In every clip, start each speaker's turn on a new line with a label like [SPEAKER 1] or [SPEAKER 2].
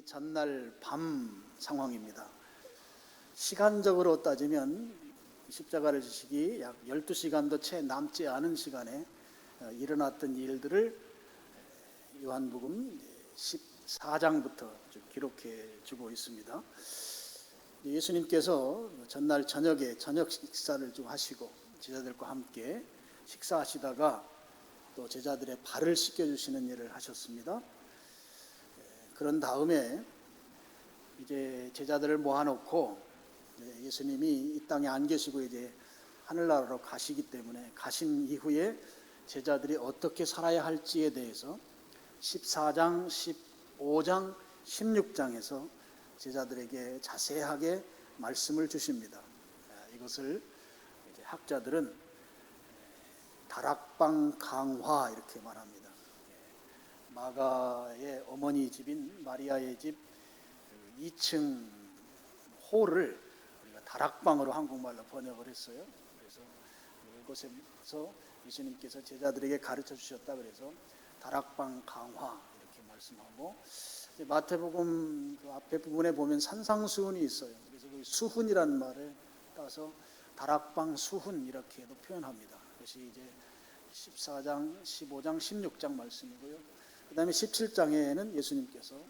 [SPEAKER 1] 전날 밤 상황입니다. 시간적으로 따지면 십자가를 지시기 약 12시간도 채 남지 않은 시간에 일어났던 일들을 요한복음 14장부터 기록해 주고 있습니다. 예수님께서 전날 저녁에 저녁 식사를 좀 하시고 제자들과 함께 식사하시다가 또 제자들의 발을 씻겨주시는 일을 하셨습니다. 그런 다음에 이제 제자들을 모아놓고 예수님이 이 땅에 안 계시고 이제 하늘나라로 가시기 때문에 가신 이후에 제자들이 어떻게 살아야 할지에 대해서 14장, 15장, 16장에서 제자들에게 자세하게 말씀을 주십니다. 이것을 이제 학자들은 다락방 강화 이렇게 말합니다. 마가의 어머니 집인 마리아의 집 2층 홀을 우리가 다락방으로 한국말로 번역을 했어요. 그래서 이곳에서 예수님께서 제자들에게 가르쳐 주셨다 그래서 다락방 강화 이렇게 말씀하고, 마태복음 그 앞에 부분에 보면 산상수훈이 있어요. 그래서 그 수훈이라는 말을 따서 다락방 수훈 이렇게도 표현합니다. 그것이 이제 14장, 15장, 16장 말씀이고요. 그 다음에 17장에는 예수님께서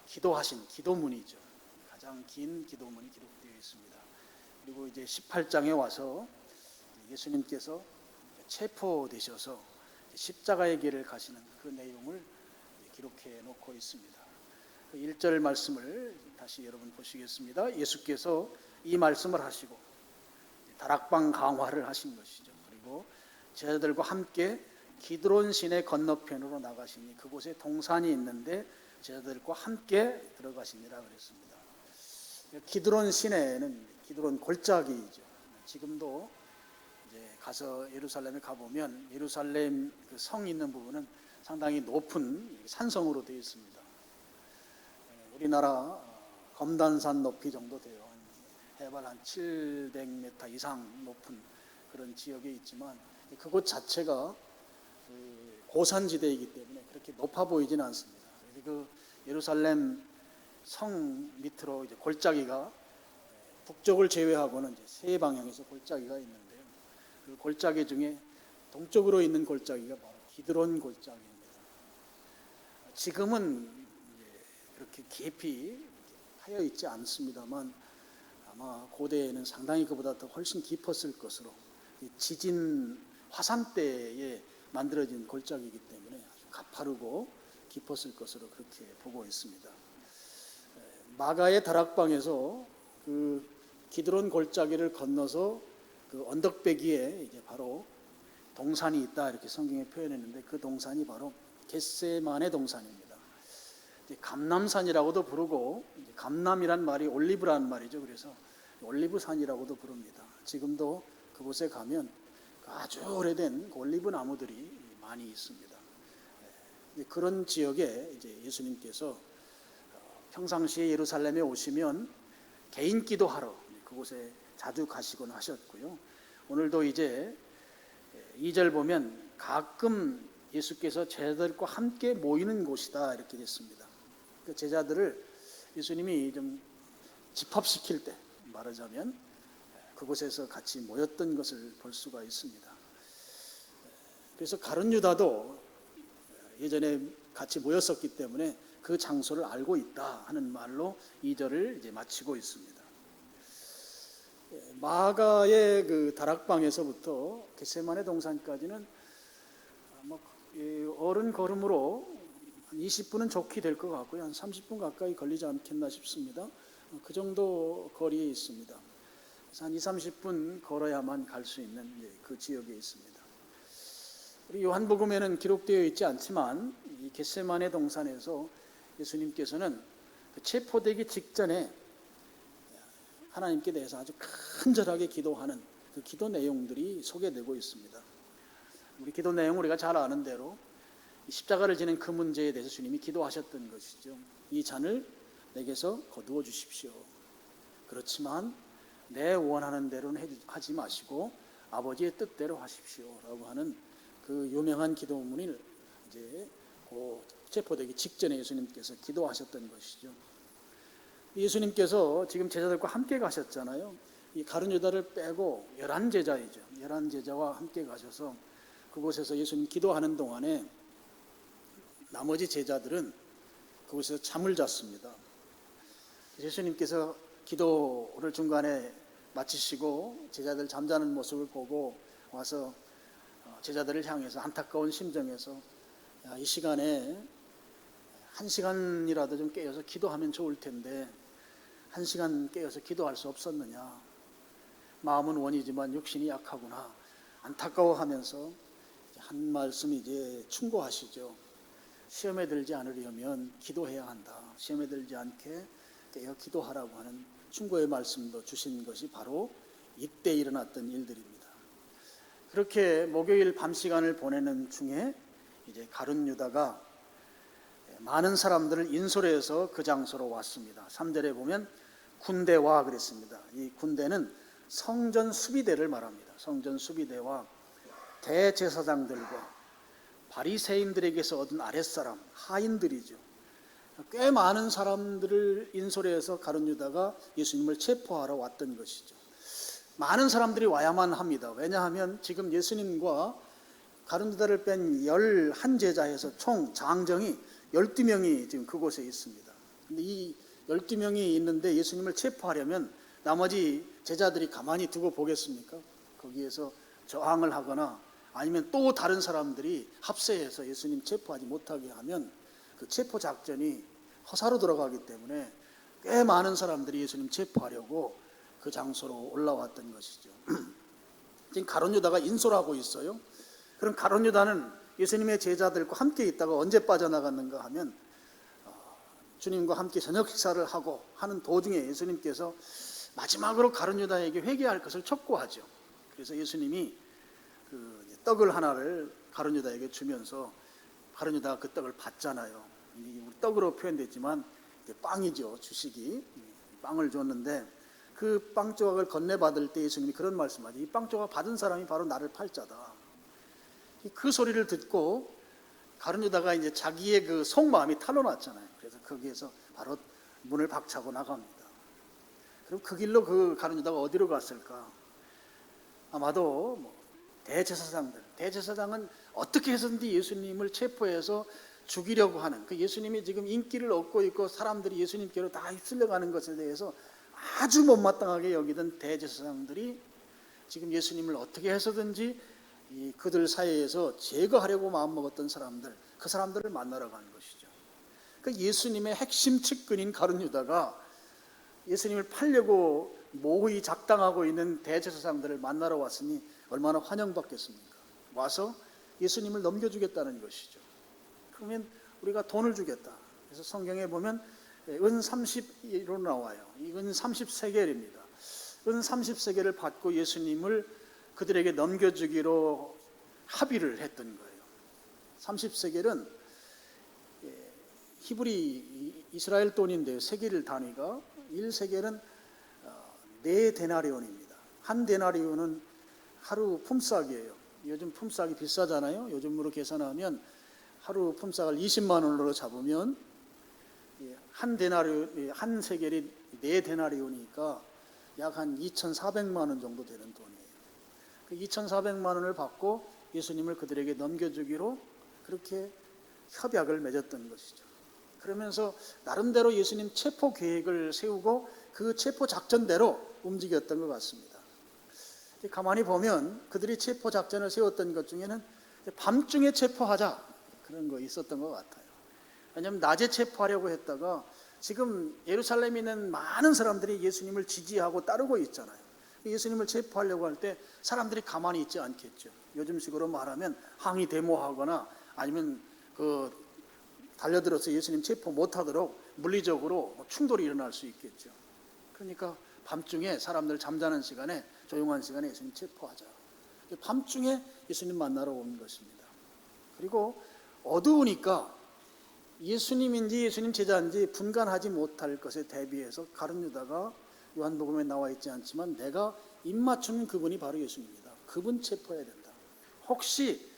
[SPEAKER 1] 기도하신 기도문이죠. 가장 긴 기도문이 기록되어 있습니다. 그리고 이제 18장에 와서 예수님께서 체포되셔서 십자가의 길을 가시는 그 내용을 기록해 놓고 있습니다. 그 1절 말씀을 다시 여러분 보시겠습니다. 예수께서 이 말씀을 하시고 다락방 강화를 하신 것이죠. 그리고 제자들과 함께 기드론 시내 건너편으로 나가시니 그곳에 동산이 있는데 제자들과 함께 들어가시니라 그랬습니다. 기드론 시내는 기드론 골짜기이죠. 지금도 이제 가서 예루살렘에 가보면 예루살렘 그 성 있는 부분은 상당히 높은 산성으로 되어 있습니다. 우리나라 검단산 높이 정도 돼요. 해발 한 700m 이상 높은 그런 지역에 있지만 그곳 자체가 고산지대이기 때문에 그렇게 높아 보이지는 않습니다. 그 예루살렘 성 밑으로 이제 골짜기가 북쪽을 제외하고는 이제 세 방향에서 골짜기가 있는데요. 그 골짜기 중에 동쪽으로 있는 골짜기가 바로 기드론 골짜기입니다. 지금은 그렇게 깊이 파여 있지 않습니다만 아마 고대에는 상당히 그보다 더 훨씬 깊었을 것으로, 지진 화산 때에 만들어진 골짜기이기 때문에 아주 가파르고 깊었을 것으로 그렇게 보고 있습니다. 마가의 다락방에서 그 기드론 골짜기를 건너서 그 언덕배기에 이제 바로 동산이 있다 이렇게 성경에 표현했는데 그 동산이 바로 겟세마네 동산입니다. 감람산이라고도 부르고, 감람이란 말이 올리브라는 말이죠. 그래서 올리브산이라고도 부릅니다. 지금도 그곳에 가면 아주 오래된 올리브 나무들이 많이 있습니다. 그런 지역에 이제 예수님께서 평상시에 예루살렘에 오시면 개인 기도하러 그곳에 자주 가시곤 하셨고요. 오늘도 이제 2절 보면 가끔 예수께서 제자들과 함께 모이는 곳이다 이렇게 됐습니다. 그 제자들을 예수님이 좀 집합시킬 때 말하자면 그곳에서 같이 모였던 것을 볼 수가 있습니다. 그래서 가룟 유다도 예전에 같이 모였었기 때문에 그 장소를 알고 있다 하는 말로 2절을 이제 마치고 있습니다. 마가의 그 다락방에서부터 겟세마네 동산까지는 어른 걸음으로 한 20분은 좋게 될 것 같고요. 한 30분 가까이 걸리지 않겠나 싶습니다. 그 정도 거리에 있습니다. 그래서 한 20-30분 걸어야만 갈 수 있는 그 지역에 있습니다. 우리 요한복음에는 기록되어 있지 않지만 이 겟세마네 동산에서 예수님께서는 체포되기 직전에 하나님께 대해서 아주 간절하게 기도하는 그 기도 내용들이 소개되고 있습니다. 우리 기도 내용 우리가 잘 아는 대로 십자가를 지는 그 문제에 대해서 주님이 기도하셨던 것이죠. 이 잔을 내게서 거두어 주십시오. 그렇지만 내 원하는 대로는 하지 마시고 아버지의 뜻대로 하십시오 라고 하는 그 유명한 기도문을 이제 그 체포되기 직전에 예수님께서 기도하셨던 것이죠. 예수님께서 지금 제자들과 함께 가셨잖아요. 이 가룟 유다를 빼고 11제자이죠. 11제자와 함께 가셔서 그곳에서 예수님 기도하는 동안에 나머지 제자들은 그곳에서 잠을 잤습니다. 예수님께서 기도를 중간에 마치시고 제자들 잠자는 모습을 보고 와서 제자들을 향해서 안타까운 심정에서 이 시간에 1시간이라도 좀 깨어서 기도하면 좋을 텐데 1시간 깨어서 기도할 수 없었느냐, 마음은 원이지만 육신이 약하구나 안타까워하면서 한 말씀 이제 충고하시죠. 시험에 들지 않으려면 기도해야 한다. 시험에 들지 않게 깨어 기도하라고 하는 충고의 말씀도 주신 것이 바로 이때 일어났던 일들입니다. 그렇게 목요일 밤 시간을 보내는 중에 이제 가룟 유다가 많은 사람들을 인솔해서 그 장소로 왔습니다. 3절에 보면 군대와 그랬습니다. 이 군대는 성전 수비대를 말합니다. 성전 수비대와 대제사장들과 바리새인들에게서 얻은 아랫사람, 하인들이죠. 꽤 많은 사람들을 인솔해서 가룟 유다가 예수님을 체포하러 왔던 것이죠. 많은 사람들이 와야만 합니다. 왜냐하면 지금 예수님과 가룟 유다를 뺀 11제자에서 총 장정이 12명이 지금 그곳에 있습니다. 근데 이 12명이 있는데 예수님을 체포하려면 나머지 제자들이 가만히 두고 보겠습니까? 거기에서 저항을 하거나 아니면 또 다른 사람들이 합세해서 예수님 체포하지 못하게 하면 그 체포 작전이 허사로 들어가기 때문에 꽤 많은 사람들이 예수님 체포하려고 그 장소로 올라왔던 것이죠. 지금 가룟 유다가 인솔하고 있어요. 그럼 가룟 유다는 예수님의 제자들과 함께 있다가 언제 빠져나갔는가 하면 주님과 함께 저녁 식사를 하고 하는 도중에 예수님께서 마지막으로 가룟 유다에게 회개할 것을 촉구하죠. 그래서 예수님이 그 떡을 하나를 가룟 유다에게 주면서 가룟 유다가 그 떡을 받잖아요. 떡으로 표현됐지만 빵이죠. 주식이 빵을 줬는데 그 빵 조각을 건네받을 때 예수님이 그런 말씀하죠. 이 빵 조각 받은 사람이 바로 나를 팔자다. 그 소리를 듣고 가룟 유다가 이제 자기의 그 속마음이 탄로났잖아요. 그래서 거기에서 바로 문을 박차고 나갑니다. 그럼 그 길로 그 가룟 유다가 어디로 갔을까? 아마도 대제사장은 어떻게 해서든지 예수님을 체포해서 죽이려고 하는, 그 예수님이 지금 인기를 얻고 있고 사람들이 예수님께로 다 휩쓸려가는 것에 대해서 아주 못마땅하게 여기던 대제사장들이 지금 예수님을 어떻게 해서든지 그들 사이에서 제거하려고 마음먹었던 사람들, 그 사람들을 만나러 가는 것이죠. 그 예수님의 핵심 측근인 가룟 유다가 예수님을 팔려고 모의 작당하고 있는 대제사장들을 만나러 왔으니 얼마나 환영받겠습니까? 와서 예수님을 넘겨주겠다는 것이죠. 그러면 우리가 돈을 주겠다. 그래서 성경에 보면 은 30로 나와요. 이 은 30세겔입니다. 은 30세겔을 받고 예수님을 그들에게 넘겨주기로 합의를 했던 거예요. 30세겔은 히브리 이스라엘 돈인데요. 세겔 단위가 1세겔은 4데나리온입니다. 한 데나리온은 하루 품삯이에요. 요즘 품삯이 비싸잖아요. 요즘으로 계산하면 하루 품삯을 20만 원으로 잡으면 한 데나리온, 한 세겔이 4데나리온이니까 약 한 2,400만 원 정도 되는 돈이에요. 그 2,400만 원을 받고 예수님을 그들에게 넘겨주기로 그렇게 협약을 맺었던 것이죠. 그러면서 나름대로 예수님 체포 계획을 세우고 그 체포 작전대로 움직였던 것 같습니다. 가만히 보면 그들이 체포 작전을 세웠던 것 중에는 밤중에 체포하자 그런 거 있었던 것 같아요. 왜냐하면 낮에 체포하려고 했다가 지금 예루살렘에 있는 많은 사람들이 예수님을 지지하고 따르고 있잖아요. 예수님을 체포하려고 할 때 사람들이 가만히 있지 않겠죠. 요즘식으로 말하면 항의 데모하거나 아니면 달려들어서 예수님 체포 못하도록 물리적으로 충돌이 일어날 수 있겠죠. 그러니까 밤중에 사람들 잠자는 시간에, 조용한 시간에 예수님 체포하자. 밤중에 예수님 만나러 온 것입니다. 그리고 어두우니까 예수님인지 예수님 제자인지 분간하지 못할 것에 대비해서 가룟 유다가 요한복음에 나와 있지 않지만 내가 입맞추는 그분이 바로 예수님입니다. 그분 체포해야 된다. 혹시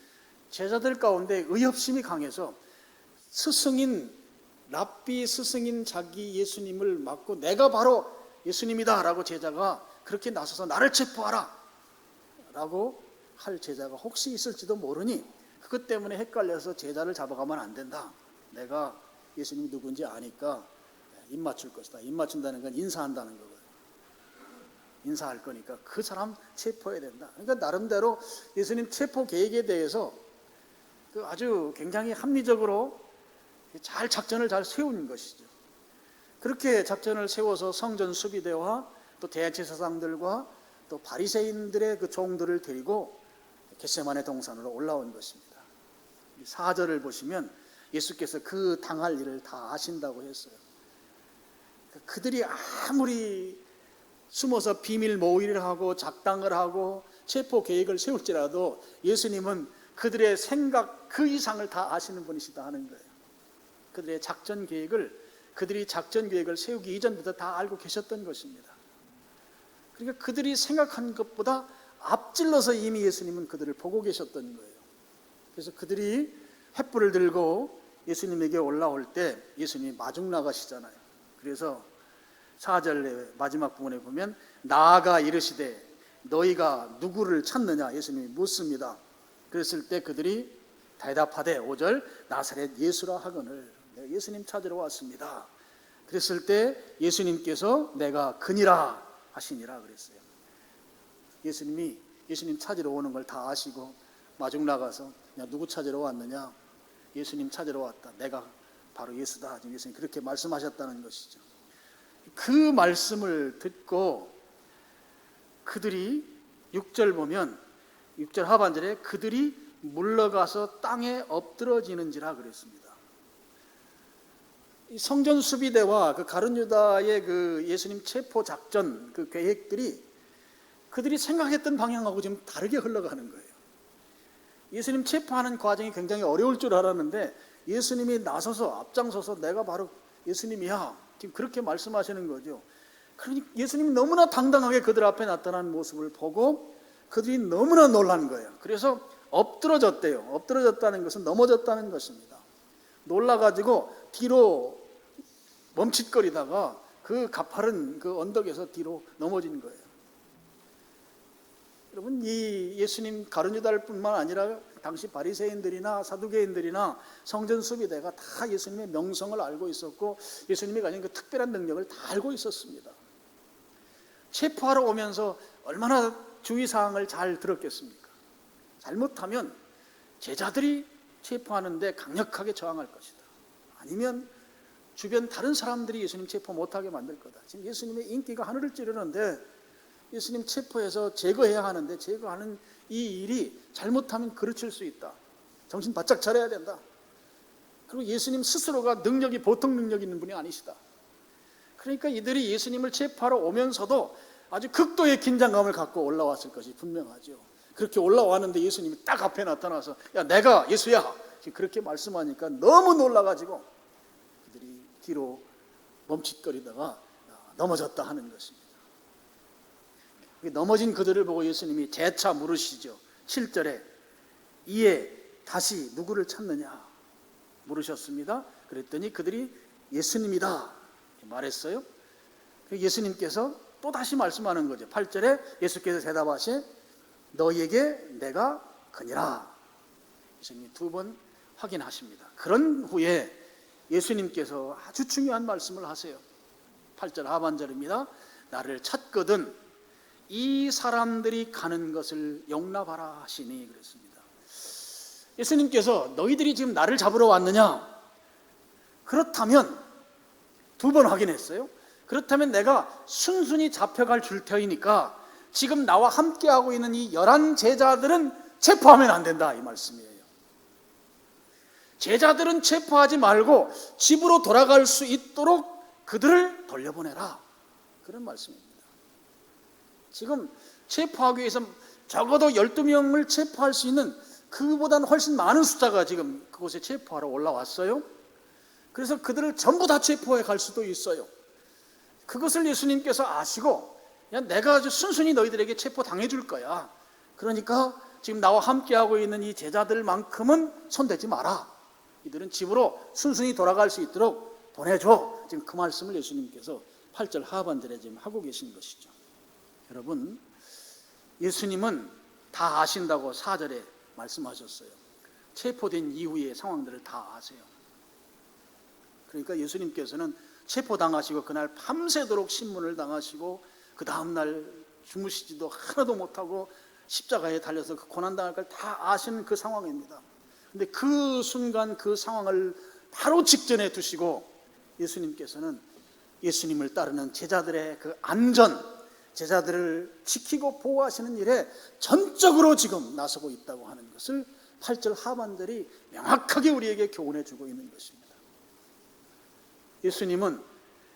[SPEAKER 1] 제자들 가운데 의협심이 강해서 스승인 랍비 스승인 자기 예수님을 맡고 내가 바로 예수님이다 라고 제자가 그렇게 나서서 나를 체포하라 라고 할 제자가 혹시 있을지도 모르니 그것 때문에 헷갈려서 제자를 잡아가면 안 된다. 내가 예수님이 누군지 아니까 입 맞출 것이다. 입 맞춘다는 건 인사한다는 거거든요. 인사할 거니까 그 사람 체포해야 된다. 그러니까 나름대로 예수님 체포 계획에 대해서 그 아주 굉장히 합리적으로 잘 작전을 잘 세운 것이죠. 그렇게 작전을 세워서 성전 수비대와 또 대제사장들과 또 바리새인들의 그 종들을 데리고 겟세마네 동산으로 올라온 것입니다. 4절을 보시면 예수께서 그 당할 일을 다 아신다고 했어요. 그들이 아무리 숨어서 비밀 모의를 하고 작당을 하고 체포 계획을 세울지라도 예수님은 그들의 생각 그 이상을 다 아시는 분이시다 하는 거예요. 그들이 작전 계획을 세우기 이전부터 다 알고 계셨던 것입니다. 그러니까 그들이 생각한 것보다 앞질러서 이미 예수님은 그들을 보고 계셨던 거예요. 그래서 그들이 횃불을 들고 예수님에게 올라올 때 예수님이 마중 나가시잖아요. 그래서 4절 마지막 부분에 보면 나아가 이르시되 너희가 누구를 찾느냐 예수님이 묻습니다. 그랬을 때 그들이 대답하되 5절 나사렛 예수라 하거늘 내가 예수님 찾으러 왔습니다. 그랬을 때 예수님께서 내가 그니라 하시니라 그랬어요. 예수님 찾으러 오는 걸 다 아시고 마중 나가서 야 누구 찾으러 왔느냐 예수님 찾으러 왔다. 내가 바로 예수다. 예수님 그렇게 말씀하셨다는 것이죠. 그 말씀을 듣고 그들이 6절 보면 6절 하반절에 그들이 물러가서 땅에 엎드러지는지라 그랬습니다. 이 성전 수비대와 그 가룟 유다의 그 예수님 체포 작전 그 계획들이 그들이 생각했던 방향하고 지금 다르게 흘러가는 거예요. 예수님 체포하는 과정이 굉장히 어려울 줄 알았는데 예수님이 나서서 앞장서서 내가 바로 예수님이야 지금 그렇게 말씀하시는 거죠. 그러니 예수님이 너무나 당당하게 그들 앞에 나타난 모습을 보고 그들이 너무나 놀란 거예요. 그래서 엎드러졌대요. 엎드러졌다는 것은 넘어졌다는 것입니다. 놀라가지고 뒤로 멈칫거리다가 그 가파른 그 언덕에서 뒤로 넘어진 거예요. 여러분 이 예수님 가룟 유다를 뿐만 아니라 당시 바리새인들이나 사두개인들이나 성전 수비대가 다 예수님의 명성을 알고 있었고 예수님이 가진 그 특별한 능력을 다 알고 있었습니다. 체포하러 오면서 얼마나 주의사항을 잘 들었겠습니까? 잘못하면 제자들이 체포하는데 강력하게 저항할 것이다. 아니면 주변 다른 사람들이 예수님 체포 못하게 만들 거다. 지금 예수님의 인기가 하늘을 찌르는데 예수님 체포해서 제거해야 하는데 제거하는 이 일이 잘못하면 그르칠 수 있다. 정신 바짝 차려야 된다. 그리고 예수님 스스로가 능력이 보통 능력이 있는 분이 아니시다. 그러니까 이들이 예수님을 체포하러 오면서도 아주 극도의 긴장감을 갖고 올라왔을 것이 분명하죠. 그렇게 올라왔는데 예수님이 딱 앞에 나타나서 야 내가 예수야 그렇게 말씀하니까 너무 놀라가지고 그들이 뒤로 멈칫거리다가 넘어졌다 하는 것입니다. 넘어진 그들을 보고 예수님이 재차 물으시죠. 7절에 이에 다시 누구를 찾느냐 물으셨습니다. 그랬더니 그들이 예수님이다 말했어요. 예수님께서 또 다시 말씀하는 거죠. 8절에 예수께서 대답하시 너희에게 내가 그니라. 예수님이 두 번 확인하십니다. 그런 후에 예수님께서 아주 중요한 말씀을 하세요. 8절 하반절입니다. 나를 찾거든 이 사람들이 가는 것을 용납하라 하시니 그랬습니다. 예수님께서 너희들이 지금 나를 잡으러 왔느냐? 그렇다면 두 번 확인했어요. 그렇다면 내가 순순히 잡혀갈 줄 터이니까 지금 나와 함께하고 있는 이 11 제자들은 체포하면 안 된다 이 말씀이에요. 제자들은 체포하지 말고 집으로 돌아갈 수 있도록 그들을 돌려보내라 그런 말씀입니다. 지금 체포하기 위해서 적어도 12명을 체포할 수 있는 그보다는 훨씬 많은 숫자가 지금 그곳에 체포하러 올라왔어요. 그래서 그들을 전부 다 체포해 갈 수도 있어요. 그것을 예수님께서 아시고 야, 내가 아주 순순히 너희들에게 체포당해 줄 거야. 그러니까 지금 나와 함께하고 있는 이 제자들만큼은 손대지 마라. 이들은 집으로 순순히 돌아갈 수 있도록 보내줘. 지금 그 말씀을 예수님께서 8절 하반절에 지금 하고 계신 것이죠. 여러분, 예수님은 다 아신다고 4절에 말씀하셨어요. 체포된 이후의 상황들을 다 아세요. 그러니까 예수님께서는 체포당하시고 그날 밤새도록 신문을 당하시고 그 다음날 주무시지도 하나도 못하고 십자가에 달려서 그 고난당할 걸 다 아시는 그 상황입니다. 근데 그 순간 그 상황을 바로 직전에 두시고 예수님께서는 예수님을 따르는 제자들의 그 안전, 제자들을 지키고 보호하시는 일에 전적으로 지금 나서고 있다고 하는 것을 8절 하반절이 명확하게 우리에게 교훈해 주고 있는 것입니다.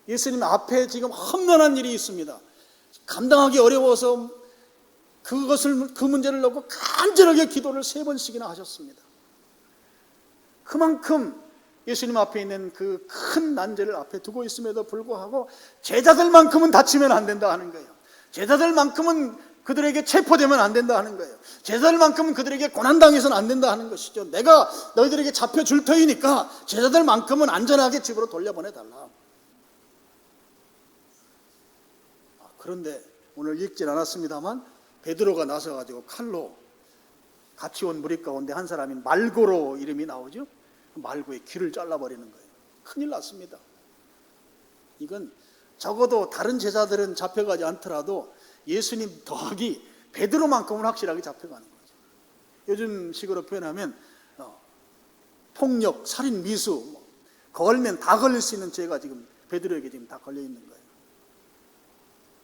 [SPEAKER 1] 예수님 앞에 지금 험난한 일이 있습니다. 감당하기 어려워서 그 문제를 놓고 간절하게 기도를 3번씩이나 하셨습니다. 그만큼 예수님 앞에 있는 그 큰 난제를 앞에 두고 있음에도 불구하고 제자들만큼은 다치면 안 된다 하는 거예요. 제자들만큼은 그들에게 체포되면 안 된다 하는 거예요. 제자들만큼은 그들에게 고난당해서는 안 된다 하는 것이죠. 내가 너희들에게 잡혀줄 터이니까 제자들만큼은 안전하게 집으로 돌려보내달라. 그런데 오늘 읽진 않았습니다만 베드로가 나서가지고 칼로 같이 온 무리 가운데 한 사람이 말고로 이름이 나오죠. 말고의 귀를 잘라버리는 거예요. 큰일 났습니다. 이건 적어도 다른 제자들은 잡혀가지 않더라도 예수님 더하기 베드로만큼은 확실하게 잡혀가는 거죠. 요즘 식으로 표현하면 폭력, 살인, 미수, 걸면 다 걸릴 수 있는 죄가 지금 베드로에게 지금 다 걸려 있는 거예요.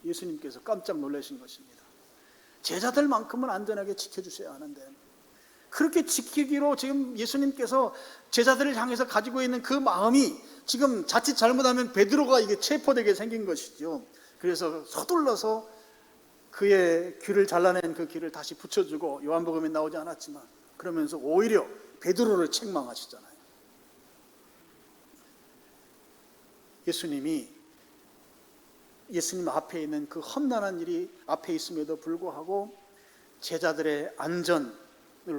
[SPEAKER 1] 예수님께서 깜짝 놀라신 것입니다. 제자들만큼은 안전하게 지켜주셔야 하는데 그렇게 지키기로 지금 예수님께서 제자들을 향해서 가지고 있는 그 마음이 지금 자칫 잘못하면 베드로가 이게 체포되게 생긴 것이죠. 그래서 서둘러서 그의 귀를 잘라낸 그 귀를 다시 붙여주고 요한복음에 나오지 않았지만 그러면서 오히려 베드로를 책망하시잖아요. 예수님 앞에 있는 그 험난한 일이 앞에 있음에도 불구하고 제자들의 안전을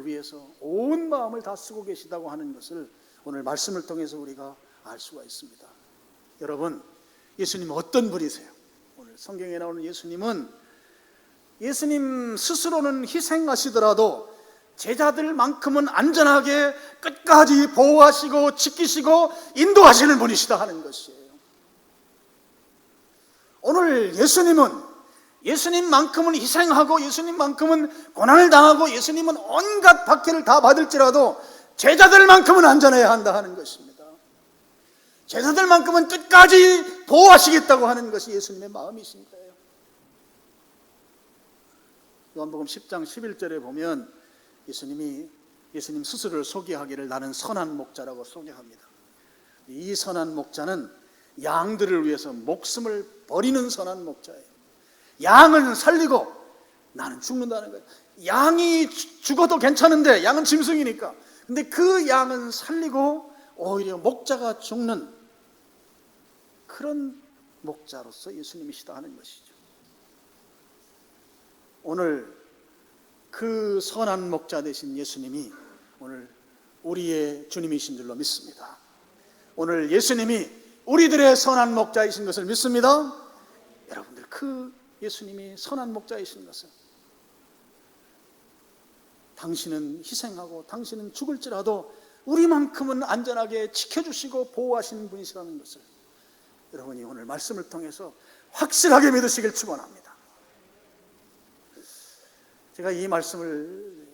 [SPEAKER 1] 위해서 온 마음을 다 쓰고 계시다고 하는 것을 오늘 말씀을 통해서 우리가 알 수가 있습니다. 여러분, 예수님은 어떤 분이세요? 오늘 성경에 나오는 예수님 스스로는 희생하시더라도 제자들만큼은 안전하게 끝까지 보호하시고 지키시고 인도하시는 분이시다 하는 것이에요. 오늘 예수님만큼은 희생하고 예수님만큼은 고난을 당하고 예수님은 온갖 박해를 다 받을지라도 제자들만큼은 안전해야 한다 하는 것입니다. 제자들만큼은 끝까지 보호하시겠다고 하는 것이 예수님의 마음이신 거예요. 요한복음 10장 11절에 보면 예수님 스스로를 소개하기를 나는 선한 목자라고 소개합니다. 이 선한 목자는 양들을 위해서 목숨을 버리는 선한 목자예요. 양을 살리고 나는 죽는다는 거예요. 양이 죽어도 괜찮은데 양은 짐승이니까. 근데 그 양은 살리고 오히려 목자가 죽는 그런 목자로서 예수님이시다 하는 것이죠. 오늘 그 선한 목자 되신 예수님이 오늘 우리의 주님이신 줄로 믿습니다. 오늘 예수님이 우리들의 선한 목자이신 것을 믿습니다. 여러분들 그 예수님이 선한 목자이신 것을 당신은 희생하고 당신은 죽을지라도 우리만큼은 안전하게 지켜주시고 보호하시는 분이시라는 것을 여러분이 오늘 말씀을 통해서 확실하게 믿으시길 축원합니다. 제가 이 말씀을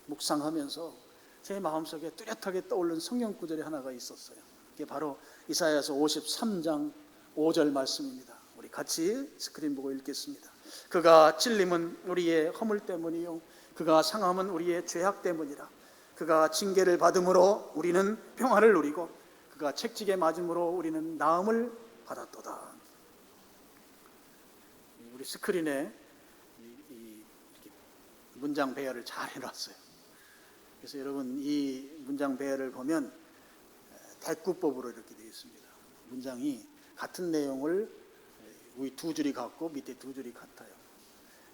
[SPEAKER 1] 묵상하면서 제 마음속에 뚜렷하게 떠오른 성경 구절이 하나가 있었어요. 이게 바로 이사야서 53장 5절 말씀입니다. 우리 같이 스크린 보고 읽겠습니다. 그가 찔림은 우리의 허물 때문이요 그가 상함은 우리의 죄악 때문이라. 그가 징계를 받음으로 우리는 평안을 누리고 그가 책찍에 맞음으로 우리는 나음을 받았도다. 우리 스크린에 이 문장 배열을 잘 해놨어요. 그래서 여러분 이 문장 배열을 보면 대꾸법으로 이렇게 되어 있습니다. 문장이 같은 내용을 위 두 줄이 같고 밑에 두 줄이 같아요.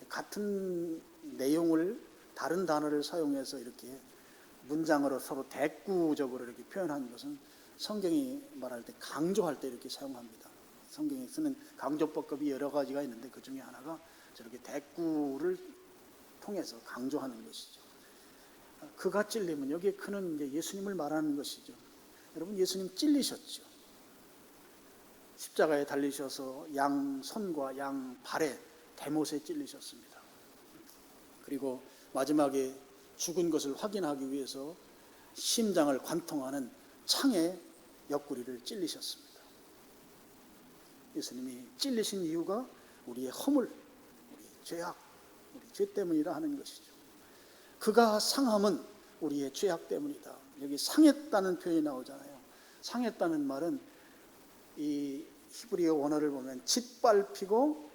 [SPEAKER 1] 같은 내용을 다른 단어를 사용해서 이렇게 문장으로 서로 대꾸적으로 이렇게 표현한 것은 성경이 말할 때 강조할 때 이렇게 사용합니다. 성경에 쓰는 강조법이 여러 가지가 있는데 그 중에 하나가 저렇게 대꾸를 통해서 강조하는 것이죠. 그가 찔리면 여기에 그는 이제 예수님을 말하는 것이죠. 여러분, 예수님 찔리셨죠. 십자가에 달리셔서 양 손과 양 발에 대못에 찔리셨습니다. 그리고 마지막에 죽은 것을 확인하기 위해서 심장을 관통하는 창의 옆구리를 찔리셨습니다. 예수님이 찔리신 이유가 우리의 허물, 우리 죄악, 우리 죄 때문이라 하는 것이죠. 그가 상함은 우리의 죄악 때문이다. 여기 상했다는 표현이 나오잖아요. 상했다는 말은 이 히브리어 원어를 보면 짓밟히고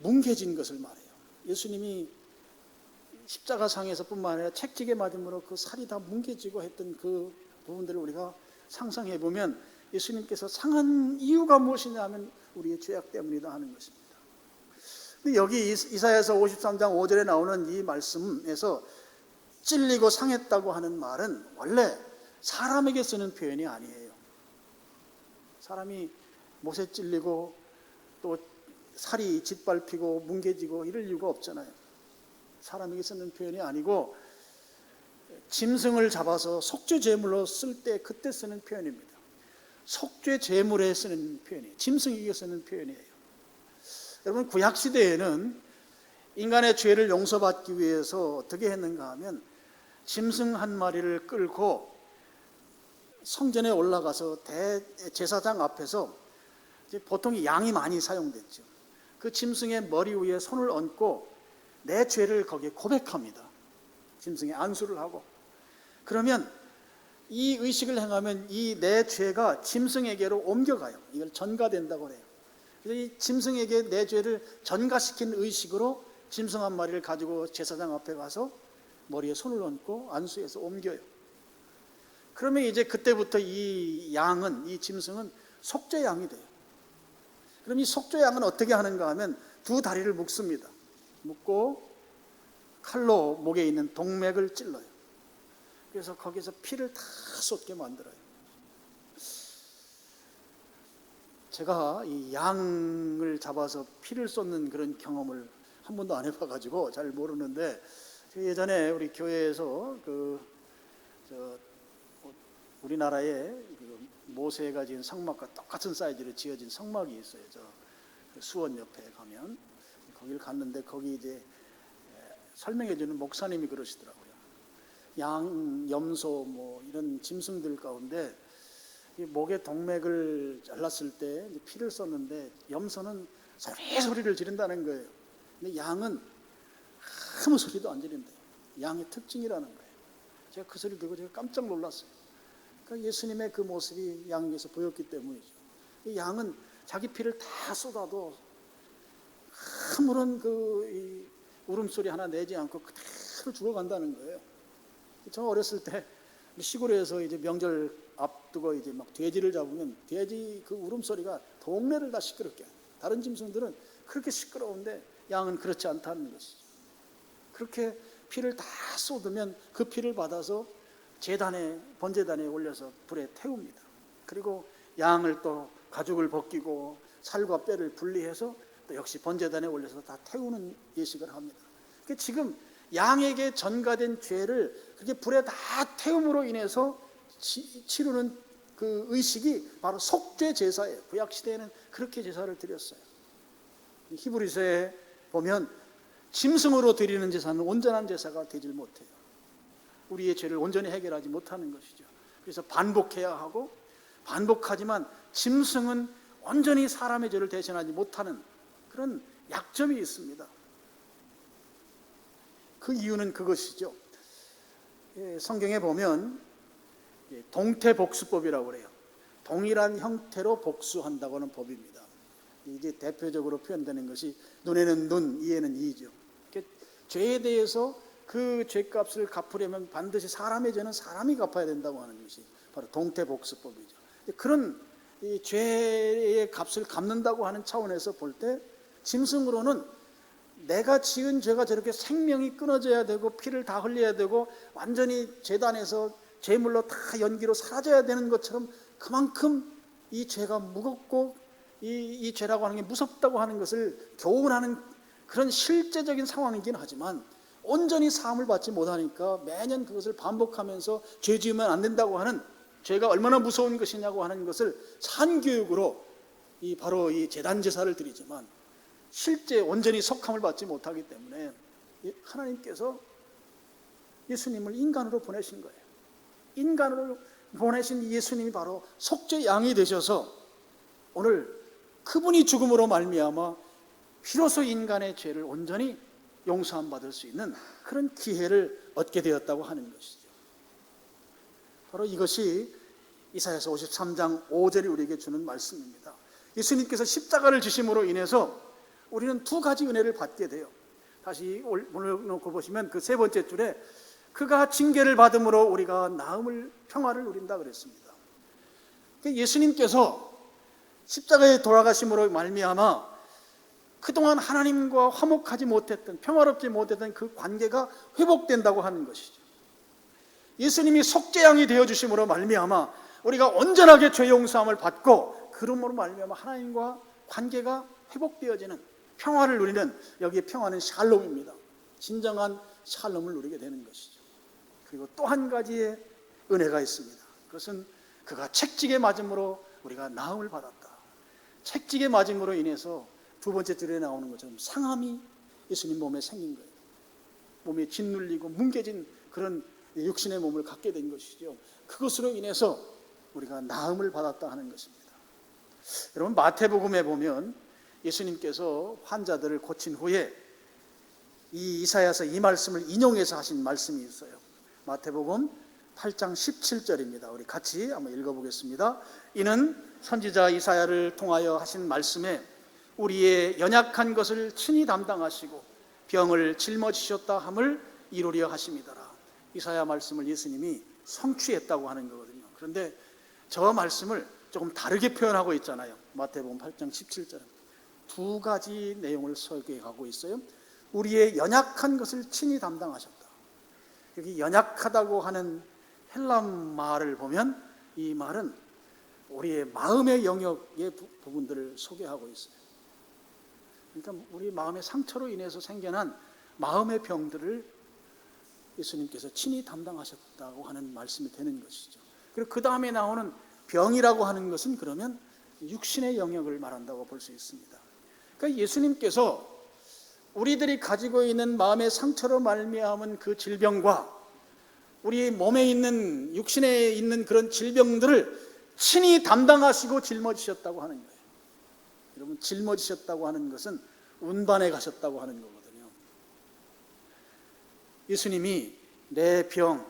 [SPEAKER 1] 뭉개진 것을 말해요. 예수님이 십자가상에서 뿐만 아니라 채찍에 맞음으로 그 살이 다 뭉개지고 했던 그 부분들을 우리가 상상해 보면 예수님께서 상한 이유가 무엇이냐 하면 우리의 죄악 때문이다 하는 것입니다. 근데 여기 이사야서 53장 5절에 나오는 이 말씀에서 찔리고 상했다고 하는 말은 원래 사람에게 쓰는 표현이 아니에요. 사람이 못에 찔리고 또 살이 짓밟히고 뭉개지고 이럴 이유가 없잖아요. 사람에게 쓰는 표현이 아니고 짐승을 잡아서 속죄 제물로 쓸 때 그때 쓰는 표현입니다. 속죄 제물에 쓰는 표현이에요. 짐승에게 쓰는 표현이에요. 여러분, 구약 시대에는 인간의 죄를 용서받기 위해서 어떻게 했는가 하면 짐승 한 마리를 끌고 성전에 올라가서 대제사장 앞에서 보통 양이 많이 사용됐죠. 그 짐승의 머리 위에 손을 얹고 내 죄를 거기에 고백합니다. 짐승의 안수를 하고. 그러면 이 의식을 행하면 이 내 죄가 짐승에게로 옮겨가요. 이걸 전가된다고 해요. 그래서 이 짐승에게 내 죄를 전가시킨 의식으로 짐승 한 마리를 가지고 제사장 앞에 가서 머리에 손을 얹고 안수해서 옮겨요. 그러면 이제 그때부터 이 양은, 이 짐승은 속죄양이 돼요. 그럼 이 속죄양은 어떻게 하는가 하면 두 다리를 묶습니다. 묶고 칼로 목에 있는 동맥을 찔러요. 그래서 거기서 피를 다 쏟게 만들어요. 제가 이 양을 잡아서 피를 쏟는 그런 경험을 한 번도 안 해봐가지고 잘 모르는데, 예전에 우리 교회에서 우리나라에 모세가 지은 성막과 똑같은 사이즈로 지어진 성막이 있어요. 수원 옆에 가면 거기를 갔는데 거기 이제 설명해주는 목사님이 그러시더라고요. 양, 염소 뭐 이런 짐승들 가운데 이 목에 동맥을 잘랐을 때 피를 썼는데 염소는 소리를 지른다는 거예요. 근데 양은 아무 소리도 안 지른대요. 양의 특징이라는 거예요. 제가 그 소리 듣고 제가 깜짝 놀랐어요. 그러니까 예수님의 그 모습이 양에서 보였기 때문이죠. 이 양은 자기 피를 다 쏟아도 아무런 이 울음소리 하나 내지 않고 그대로 죽어간다는 거예요. 저 어렸을 때 시골에서 이제 명절 앞두고 이제 막 돼지를 잡으면 돼지 그 울음소리가 동네를 다 시끄럽게 해요. 다른 짐승들은 그렇게 시끄러운데 양은 그렇지 않다는 것이죠. 그렇게 피를 다 쏟으면 그 피를 받아서 번제단에 올려서 불에 태웁니다. 그리고 양을 또 가죽을 벗기고 살과 뼈를 분리해서 또 역시 번제단에 올려서 다 태우는 예식을 합니다. 그러니까 지금 양에게 전가된 죄를 그렇게 불에 다 태움으로 인해서 치르는 그 의식이 바로 속죄 제사예요. 구약 시대에는 그렇게 제사를 드렸어요. 히브리서에 보면 짐승으로 드리는 제사는 온전한 제사가 되질 못해요. 우리의 죄를 온전히 해결하지 못하는 것이죠. 그래서 반복해야 하고, 반복하지만 짐승은 온전히 사람의 죄를 대신하지 못하는 그런 약점이 있습니다. 그 이유는 그것이죠. 성경에 보면 동태복수법이라고 그래요. 동일한 형태로 복수한다고 하는 법입니다. 이제 대표적으로 표현되는 것이 눈에는 눈, 이에는 이죠. 죄에 대해서 그 죄값을 갚으려면 반드시 사람의 죄는 사람이 갚아야 된다고 하는 것이 바로 동태복수법이죠. 그런 이 죄의 값을 갚는다고 하는 차원에서 볼 때 짐승으로는 내가 지은 죄가 저렇게 생명이 끊어져야 되고 피를 다 흘려야 되고 완전히 제단에서 제물로 다 연기로 사라져야 되는 것처럼 그만큼 이 죄가 무겁고 이 죄라고 하는 게 무섭다고 하는 것을 교훈하는 그런 실제적인 상황이긴 하지만 온전히 사함을 받지 못하니까 매년 그것을 반복하면서 죄 지으면 안 된다고 하는, 죄가 얼마나 무서운 것이냐고 하는 것을 산교육으로 바로 이 제단 제사를 드리지만 실제 온전히 속함을 받지 못하기 때문에 하나님께서 예수님을 인간으로 보내신 거예요. 인간으로 보내신 예수님이 바로 속죄 양이 되셔서 오늘 그분이 죽음으로 말미암아 비로소 인간의 죄를 온전히 용서함 받을 수 있는 그런 기회를 얻게 되었다고 하는 것이죠. 바로 이것이 이사야서 53장 5절이 우리에게 주는 말씀입니다. 예수님께서 십자가를 지심으로 인해서 우리는 두 가지 은혜를 받게 돼요. 다시 오늘 놓고 보시면 그 세 번째 줄에 그가 징계를 받음으로 우리가 나음을 평화를 누린다 그랬습니다. 예수님께서 십자가에 돌아가심으로 말미암아 그동안 하나님과 화목하지 못했던, 평화롭지 못했던 그 관계가 회복된다고 하는 것이죠. 예수님이 속죄양이 되어주심으로 말미암아 우리가 온전하게 죄 용서함을 받고 그러므로 말미암아 하나님과 관계가 회복되어지는, 평화를 누리는, 여기에 평화는 샬롬입니다. 진정한 샬롬을 누리게 되는 것이죠. 그리고 또 한 가지의 은혜가 있습니다. 그것은 그가 책찍에 맞음으로 우리가 나음을 받았다. 책찍에 맞음으로 인해서 두 번째 줄에 나오는 것처럼 상함이 예수님 몸에 생긴 거예요. 몸에 짓눌리고 뭉개진 그런 육신의 몸을 갖게 된 것이죠. 그것으로 인해서 우리가 나음을 받았다 하는 것입니다. 여러분, 마태복음에 보면 예수님께서 환자들을 고친 후에 이 이사야서 이 말씀을 인용해서 하신 말씀이 있어요. 마태복음 8장 17절입니다. 우리 같이 한번 읽어보겠습니다. 이는 선지자 이사야를 통하여 하신 말씀에 우리의 연약한 것을 친히 담당하시고 병을 짊어지셨다 함을 이루려 하심이더라. 이사야 말씀을 예수님이 성취했다고 하는 거거든요. 그런데 저 말씀을 조금 다르게 표현하고 있잖아요. 마태복음 8장 17절은 두 가지 내용을 설계하고 있어요. 우리의 연약한 것을 친히 담당하셨다. 여기 연약하다고 하는 헬라 말을 보면 이 말은 우리의 마음의 영역의 부분들을 소개하고 있어요. 그러니까 우리 마음의 상처로 인해서 생겨난 마음의 병들을 예수님께서 친히 담당하셨다고 하는 말씀이 되는 것이죠. 그리고 그 다음에 나오는 병이라고 하는 것은 그러면 육신의 영역을 말한다고 볼 수 있습니다. 그러니까 예수님께서 우리들이 가지고 있는 마음의 상처로 말미암은 그 질병과 우리 몸에 있는, 육신에 있는 그런 질병들을 친히 담당하시고 짊어지셨다고 하는 거예요. 여러분, 짊어지셨다고 하는 것은 운반해 가셨다고 하는 거거든요. 예수님이 내 병,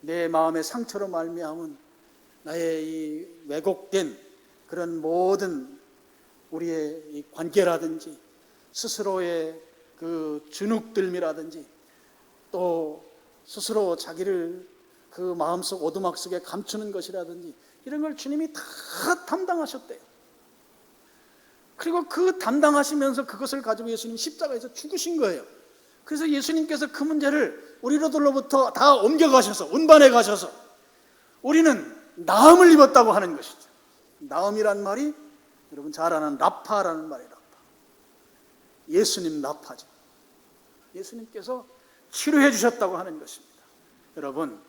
[SPEAKER 1] 내 마음의 상처로 말미암은 나의 이 왜곡된 그런 모든 우리의 이 관계라든지 스스로의 그 주눅들미라든지 또 스스로 자기를 그 마음속 오두막 속에 감추는 것이라든지 이런 걸 주님이 다 담당하셨대요. 그리고 그 담당하시면서 그것을 가지고 예수님 십자가에서 죽으신 거예요. 그래서 예수님께서 그 문제를 우리로부터 다 옮겨가셔서 운반해 가셔서 우리는 나음을 입었다고 하는 것이죠. 나음이란 말이 여러분 잘 아는 라파라는 말이에요. 라파. 예수님 라파죠. 예수님께서 치료해 주셨다고 하는 것입니다. 여러분,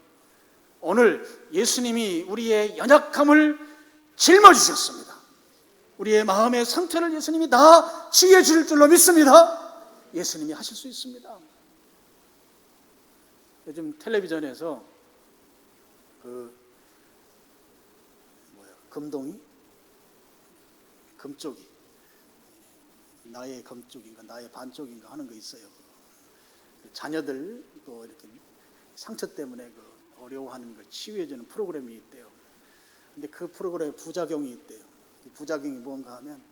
[SPEAKER 1] 오늘 예수님이 우리의 연약함을 짊어지셨습니다. 우리의 마음의 상처를 예수님이 다 치유해 줄 줄로 믿습니다. 예수님이 하실 수 있습니다. 요즘 텔레비전에서 금동이? 금쪽이 나의 금쪽인가 나의 반쪽인가 하는 거 있어요. 자녀들 또 이렇게 상처 때문에 어려워하는 걸 치유해주는 프로그램이 있대요. 근데 그 프로그램에 부작용이 있대요. 부작용이 뭔가 하면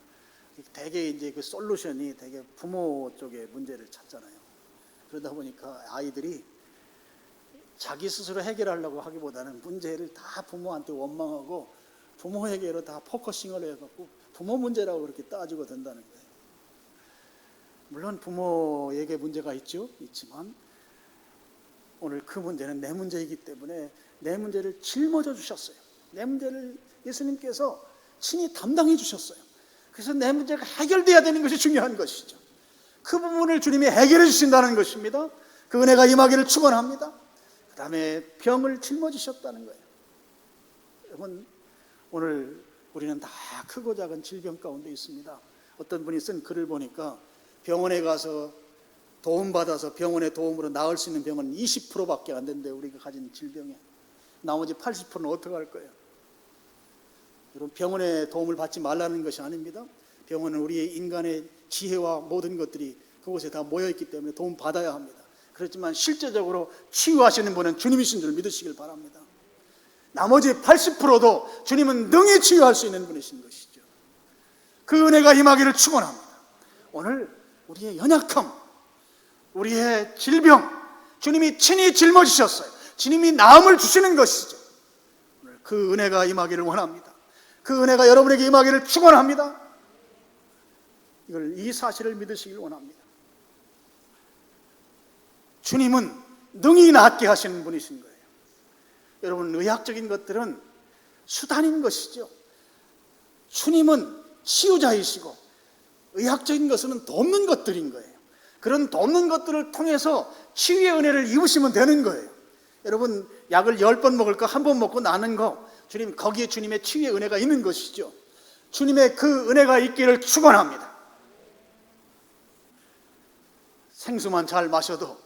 [SPEAKER 1] 대개 이제 그 솔루션이 되게 부모 쪽에 문제를 찾잖아요. 그러다 보니까 아이들이 자기 스스로 해결하려고 하기보다는 문제를 다 부모한테 원망하고 부모에게로 다 포커싱을 해갖고 부모 문제라고 그렇게 따지고 된다는 거예요. 물론 부모에게 문제가 있지만 오늘 그 문제는 내 문제이기 때문에 내 문제를 짊어져 주셨어요. 내 문제를 예수님께서 친히 담당해 주셨어요. 그래서 내 문제가 해결돼야 되는 것이 중요한 것이죠. 그 부분을 주님이 해결해 주신다는 것입니다. 그 은혜가 임하기를 축원합니다. 그 다음에 병을 짊어지셨다는 거예요. 여러분, 오늘 우리는 다 크고 작은 질병 가운데 있습니다. 어떤 분이 쓴 글을 보니까 병원에 가서 도움받아서 병원의 도움으로 나을 수 있는 병은 20%밖에 안 된대요. 우리가 가진 질병에. 나머지 80%는 어떻게 할 거예요? 여러분, 병원의 도움을 받지 말라는 것이 아닙니다. 병원은 우리의 인간의 지혜와 모든 것들이 그곳에 다 모여있기 때문에 도움 받아야 합니다. 그렇지만 실제적으로 치유하시는 분은 주님이신 줄 믿으시길 바랍니다. 나머지 80%도 주님은 능히 치유할 수 있는 분이신 것이죠. 그 은혜가 임하기를 축원합니다. 오늘 우리의 연약함, 우리의 질병, 주님이 친히 짊어지셨어요. 주님이 나음을 주시는 것이죠. 오늘 그 은혜가 임하기를 원합니다. 그 은혜가 여러분에게 임하기를 축원합니다. 이 사실을 믿으시길 원합니다. 주님은 능히 낫게 하시는 분이신 거예요. 여러분, 의학적인 것들은 수단인 것이죠. 주님은 치유자이시고 의학적인 것은 돕는 것들인 거예요. 그런 돕는 것들을 통해서 치유의 은혜를 입으시면 되는 거예요. 여러분, 약을 10번 먹을 거 한 번 먹고 나는 거, 주님, 거기에 주님의 치유의 은혜가 있는 것이죠. 주님의 그 은혜가 있기를 축원합니다. 생수만 잘 마셔도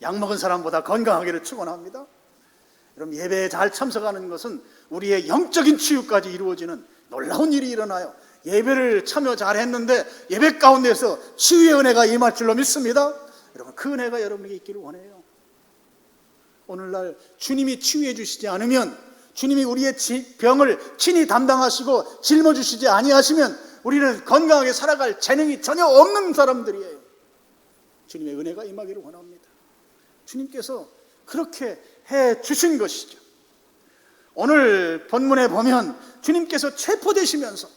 [SPEAKER 1] 약 먹은 사람보다 건강하기를 축원합니다. 여러분, 예배에 잘 참석하는 것은 우리의 영적인 치유까지 이루어지는 놀라운 일이 일어나요. 예배를 참여 잘 했는데 예배 가운데서 치유의 은혜가 임할 줄로 믿습니다. 여러분, 그 은혜가 여러분에게 있기를 원해요. 오늘날 주님이 치유해 주시지 않으면, 주님이 우리의 병을 친히 담당하시고 짊어주시지 아니하시면 우리는 건강하게 살아갈 재능이 전혀 없는 사람들이에요. 주님의 은혜가 임하기를 원합니다. 주님께서 그렇게 해 주신 것이죠. 오늘 본문에 보면 주님께서 체포되시면서,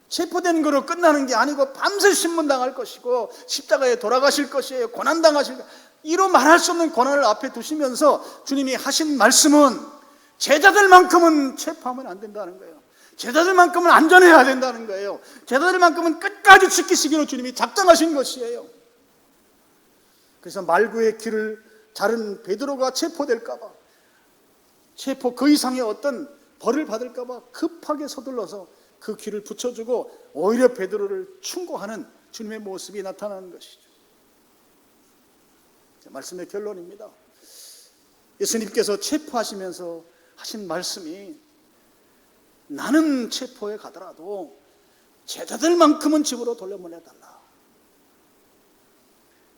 [SPEAKER 1] 체포된 거로 끝나는 게 아니고 밤새 신문당할 것이고 십자가에 돌아가실 것이에요. 고난당하실 것, 이로 말할 수 없는 고난을 앞에 두시면서 주님이 하신 말씀은 제자들만큼은 체포하면 안 된다는 거예요. 제자들만큼은 안전해야 된다는 거예요. 제자들만큼은 끝까지 지키시기로 주님이 작정하신 것이에요. 그래서 말구의 길을 자른 베드로가 체포될까 봐, 체포 그 이상의 어떤 벌을 받을까 봐 급하게 서둘러서 그 길을 붙여주고 오히려 베드로를 충고하는 주님의 모습이 나타나는 것이죠. 말씀의 결론입니다. 예수님께서 체포하시면서 하신 말씀이, 나는 체포에 가더라도 제자들만큼은 집으로 돌려보내달라.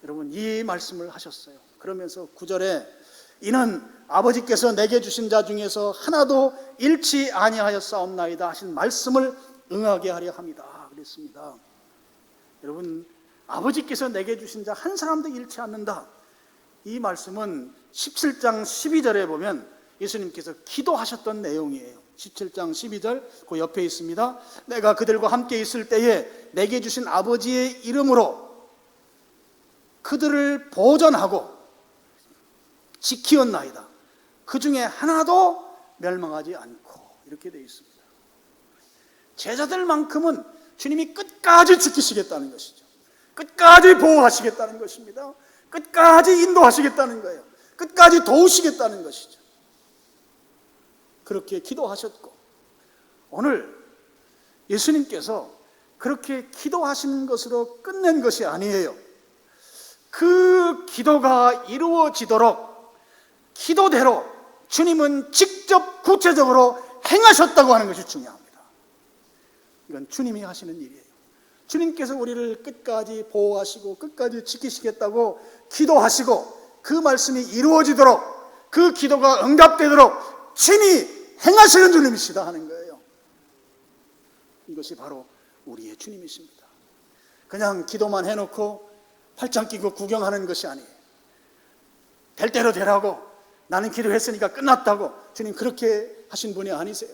[SPEAKER 1] 여러분, 이 말씀을 하셨어요. 그러면서 9절에 이는 아버지께서 내게 주신 자 중에서 하나도 잃지 아니하였사옵나이다 하신 말씀을 응하게 하려 합니다. 그랬습니다. 여러분, 아버지께서 내게 주신 자 한 사람도 잃지 않는다. 이 말씀은 17장 12절에 보면 예수님께서 기도하셨던 내용이에요. 17장 12절 그 옆에 있습니다. 내가 그들과 함께 있을 때에 내게 주신 아버지의 이름으로 그들을 보전하고 지키었나이다. 그 중에 하나도 멸망하지 않고, 이렇게 되어 있습니다. 제자들만큼은 주님이 끝까지 지키시겠다는 것이죠. 끝까지 보호하시겠다는 것입니다. 끝까지 인도하시겠다는 거예요. 끝까지 도우시겠다는 것이죠. 그렇게 기도하셨고, 오늘 예수님께서 그렇게 기도하시는 것으로 끝낸 것이 아니에요. 그 기도가 이루어지도록 기도대로 주님은 직접 구체적으로 행하셨다고 하는 것이 중요합니다. 이건 주님이 하시는 일이에요. 주님께서 우리를 끝까지 보호하시고 끝까지 지키시겠다고 기도하시고 그 말씀이 이루어지도록, 그 기도가 응답되도록 친히 행하시는 주님이시다 하는 거예요. 이것이 바로 우리의 주님이십니다. 그냥 기도만 해놓고 팔짱 끼고 구경하는 것이 아니에요. 될 대로 되라고, 나는 기도했으니까 끝났다고, 주님 그렇게 하신 분이 아니세요.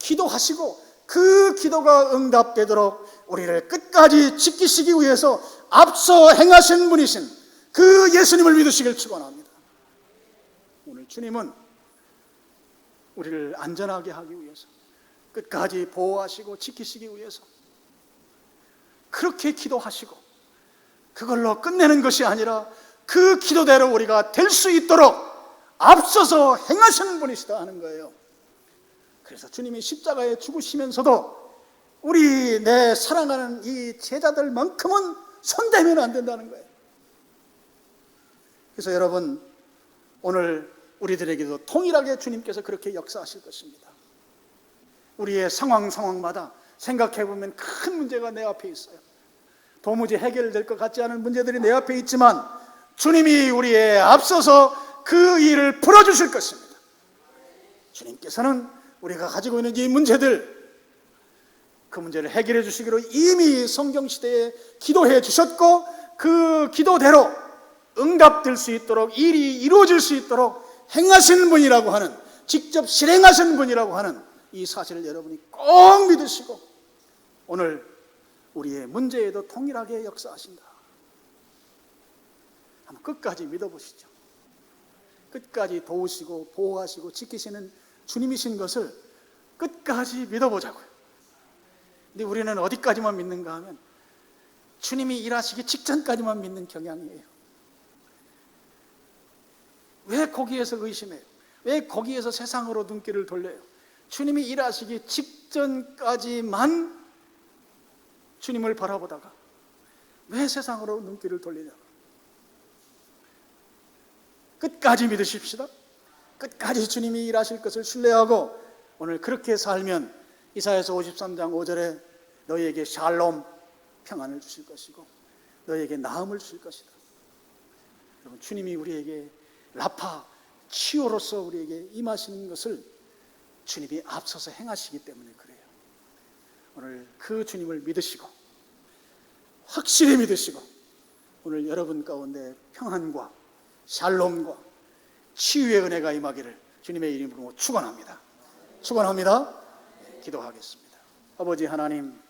[SPEAKER 1] 기도하시고 그 기도가 응답되도록 우리를 끝까지 지키시기 위해서 앞서 행하신 분이신 그 예수님을 믿으시길 축원합니다. 오늘 주님은 우리를 안전하게 하기 위해서, 끝까지 보호하시고 지키시기 위해서 그렇게 기도하시고, 그걸로 끝내는 것이 아니라 그 기도대로 우리가 될 수 있도록 앞서서 행하시는 분이시다 하는 거예요. 그래서 주님이 십자가에 죽으시면서도 우리 내 사랑하는 이 제자들만큼은 손대면 안 된다는 거예요. 그래서 여러분, 오늘 우리들에게도 동일하게 주님께서 그렇게 역사하실 것입니다. 우리의 상황마다 생각해 보면 큰 문제가 내 앞에 있어요. 도무지 해결될 것 같지 않은 문제들이 내 앞에 있지만 주님이 우리의 앞서서 그 일을 풀어주실 것입니다. 주님께서는 우리가 가지고 있는 이 문제들, 그 문제를 해결해 주시기로 이미 성경시대에 기도해 주셨고, 그 기도대로 응답될 수 있도록, 일이 이루어질 수 있도록 행하신 분이라고 하는, 직접 실행하신 분이라고 하는 이 사실을 여러분이 꼭 믿으시고 오늘 우리의 문제에도 동일하게 역사하신다. 한번 끝까지 믿어보시죠. 끝까지 도우시고 보호하시고 지키시는 주님이신 것을 끝까지 믿어보자고요. 근데 우리는 어디까지만 믿는가 하면 주님이 일하시기 직전까지만 믿는 경향이에요. 왜 거기에서 의심해요? 왜 거기에서 세상으로 눈길을 돌려요? 주님이 일하시기 직전까지만 주님을 바라보다가 왜 세상으로 눈길을 돌리냐고. 끝까지 믿으십시다. 끝까지 주님이 일하실 것을 신뢰하고 오늘 그렇게 살면 이사야서 53장 5절에 너희에게 샬롬, 평안을 주실 것이고 너희에게 나음을 주실 것이다. 여러분, 주님이 우리에게 라파, 치유로서 우리에게 임하시는 것을 주님이 앞서서 행하시기 때문에 그래요. 오늘 그 주님을 믿으시고 확실히 믿으시고 오늘 여러분 가운데 평안과 샬롬과 치유의 은혜가 임하기를 주님의 이름으로 축원합니다. 축원합니다. 기도하겠습니다. 아버지 하나님,